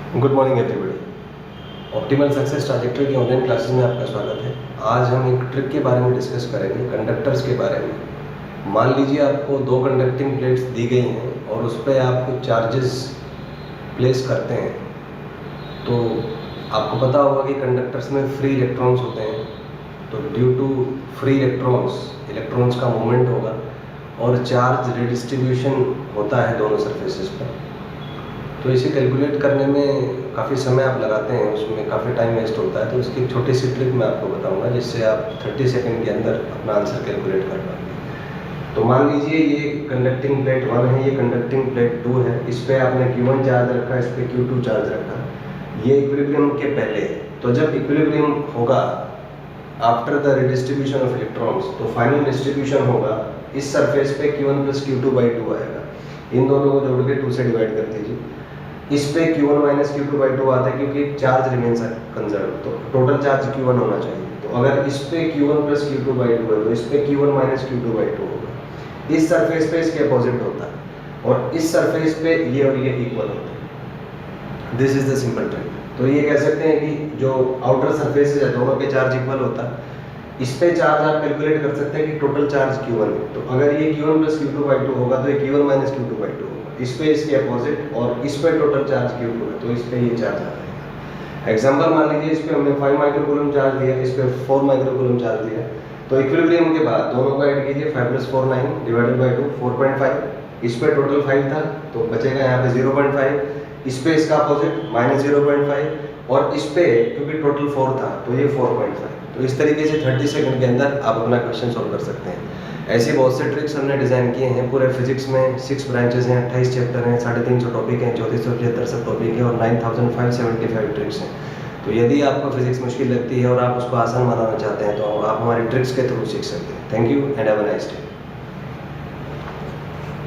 Good morning everybody. Optimal success trajectory की online classes में आपका स्वागत है। आज हम एक ट्रिक के बारे में डिस्कस करेंगे, कंडक्टर्स के बारे में। मान लीजिए आपको दो कंडक्टिंग प्लेट्स दी गई हैं और उस पर आप कुछ चार्जेस प्लेस करते हैं। तो आपको पता होगा कि कंडक्टर्स में फ्री इलेक्ट्रॉन्स होते हैं, तो ड्यू टू फ्री इलेक्ट्रॉन्स का मूवमेंट होगा और चार्ज रिडिस्ट्रीब्यूशन होता है दोनों सरफेसेस पर। तो इसे कैलकुलेट करने में काफ़ी समय आप लगाते हैं, उसमें काफ़ी टाइम वेस्ट होता है। तो इसकी एक छोटी सी ट्रिक मैं आपको बताऊंगा जिससे आप 30 सेकंड के अंदर अपना आंसर कैलकुलेट कर पाएंगे। तो मान लीजिए ये कंडक्टिंग प्लेट 1 है, ये कंडक्टिंग प्लेट 2 है। इस पर आपने Q1 चार्ज रखा, इस पर Q2 चार्ज रखा। ये इक्विलिब्रियम के पहले है। तो जब इक्विलिब्रियम होगा after the redistribution of electrons, तो फाइनल डिस्ट्रीब्यूशन होगा इस सरफेस पे Q1 + Q2/2 आएगा। इन दोनों को जोड़ के 2 से डिवाइड कर दीजिए। इस पे Q1 - Q2/2 आता है क्योंकि चार्ज रिमेन्स कंजर्व, तो टोटल चार्ज Q1 होना चाहिए। तो अगर इस पे Q1 + Q2/2 है तो इस पे Q1 - Q2/2 होगा। इस सरफेस पे इसके अपोजिट होता है और इस सरफेस पे ये और ये इक्वल होते हैं। This is the simple trick. तो ये कह सकते हैं कि जो आउटर सरफेसेस है दोनों पे चार्ज इक्वल होता है। इस पे चार्ज आप कैलकुलेट कर सकते हैं कि टोटल चार्ज Q1 है। तो अगर ये Q1 + Q2/2 होगा तो ये Q1 - Q2/2 होगा। इस पे इसके अपोजिट और इस पे टोटल चार्ज Q2 है, तो इस पे ये चार्ज आ जाएगा। एग्जांपल मान लीजिए इस पे हमने 5 माइक्रोकूलम चार्ज दिया, इस पे 4 माइक्रोकूलम चार्ज दिया। तो इक्विलिब्रियम के बाद दोनों को ऐड कीजिए, 5 + 4 9 / 2 4.5। इस पे टोटल 5 था तो बचेगा यहाँ पे 0.5। इस पे इसका अपोजिट -0.5 और इस पे क्योंकि टोटल 4 था तो ये 4.5। तो इस तरीके से 30 सेकंड के अंदर आप अपना क्वेश्चन सॉल्व कर सकते हैं। ऐसे बहुत से ट्रिक्स हमने डिज़ाइन किए हैं। पूरे फिजिक्स में 6 ब्रांचेस हैं, 28 चैप्टर हैं, 350 टॉपिक हैं, 3475 सब टॉपिक हैं और 9575 ट्रिक्स हैं। तो यदि आपको फिजिक्स मुश्किल लगती है और आप उसको आसान बनाना चाहते हैं तो आप हमारी ट्रिक्स के थ्रू सीख सकते हैं। Thank you and have a nice day.